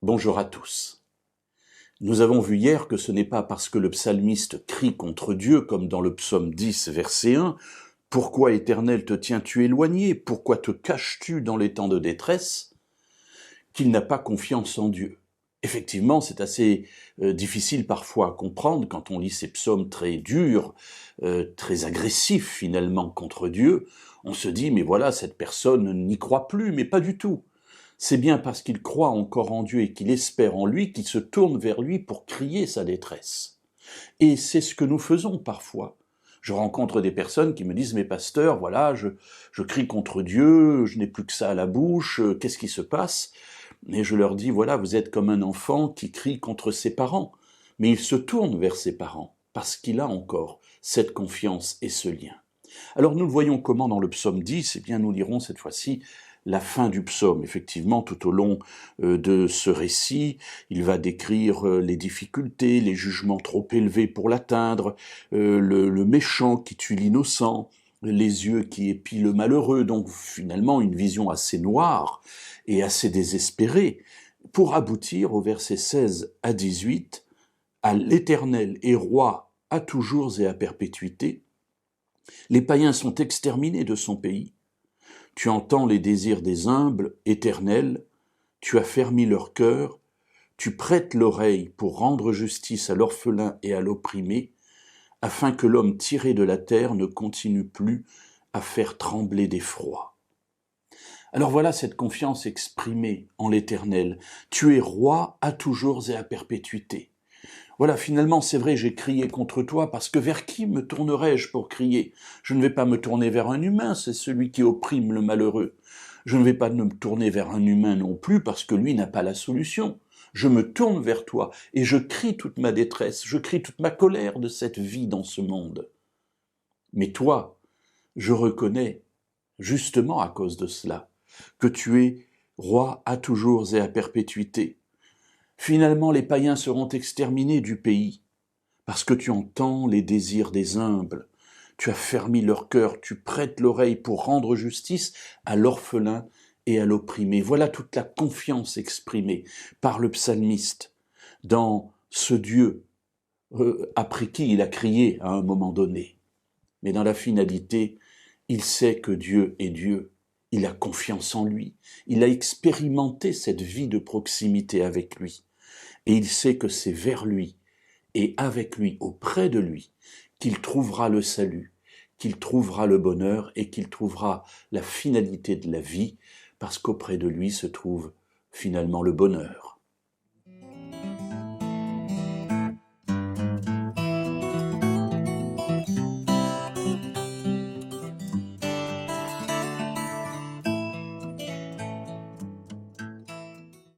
Bonjour à tous. Nous avons vu hier que ce n'est pas parce que le psalmiste crie contre Dieu, comme dans le psaume 10, verset 1, « Pourquoi, Éternel, te tiens-tu éloigné? Pourquoi te caches-tu dans les temps de détresse ?» qu'il n'a pas confiance en Dieu. Effectivement, c'est assez difficile parfois à comprendre quand on lit ces psaumes très durs, très agressifs finalement contre Dieu. On se dit, mais voilà, cette personne n'y croit plus, mais pas du tout. C'est bien parce qu'il croit encore en Dieu et qu'il espère en lui qu'il se tourne vers lui pour crier sa détresse. Et c'est ce que nous faisons parfois. Je rencontre des personnes qui me disent « Mais pasteur, voilà, je crie contre Dieu, je n'ai plus que ça à la bouche, qu'est-ce qui se passe ?» Et je leur dis « Voilà, vous êtes comme un enfant qui crie contre ses parents. » Mais il se tourne vers ses parents parce qu'il a encore cette confiance et ce lien. Alors nous le voyons comment dans le psaume 10, eh bien nous lirons cette fois-ci la fin du psaume. Effectivement, tout au long de ce récit, il va décrire les difficultés, les jugements trop élevés pour l'atteindre, le méchant qui tue l'innocent, les yeux qui épient le malheureux, donc finalement une vision assez noire et assez désespérée, pour aboutir au verset 16 à 18, « À l'Éternel est roi à toujours et à perpétuité. Les païens sont exterminés de son pays. Tu entends les désirs des humbles, Éternel, tu as fermi leur cœur, tu prêtes l'oreille pour rendre justice à l'orphelin et à l'opprimé, afin que l'homme tiré de la terre ne continue plus à faire trembler d'effroi. » Alors voilà cette confiance exprimée en l'Éternel. Tu es roi à toujours et à perpétuité. Voilà, finalement, c'est vrai, j'ai crié contre toi, parce que vers qui me tournerais-je pour crier? Je ne vais pas me tourner vers un humain, c'est celui qui opprime le malheureux. Je ne vais pas me tourner vers un humain non plus, parce que lui n'a pas la solution. Je me tourne vers toi, et je crie toute ma détresse, je crie toute ma colère de cette vie dans ce monde. Mais toi, je reconnais, justement à cause de cela, que tu es roi à toujours et à perpétuité. Finalement, les païens seront exterminés du pays, parce que tu entends les désirs des humbles, tu as fermé leur cœur, tu prêtes l'oreille pour rendre justice à l'orphelin et à l'opprimé. Voilà toute la confiance exprimée par le psalmiste dans ce Dieu après qui il a crié à un moment donné. Mais dans la finalité, il sait que Dieu est Dieu. Il a confiance en lui. Il a expérimenté cette vie de proximité avec lui. Et il sait que c'est vers lui et avec lui, auprès de lui, qu'il trouvera le salut, qu'il trouvera le bonheur et qu'il trouvera la finalité de la vie, parce qu'auprès de lui se trouve finalement le bonheur.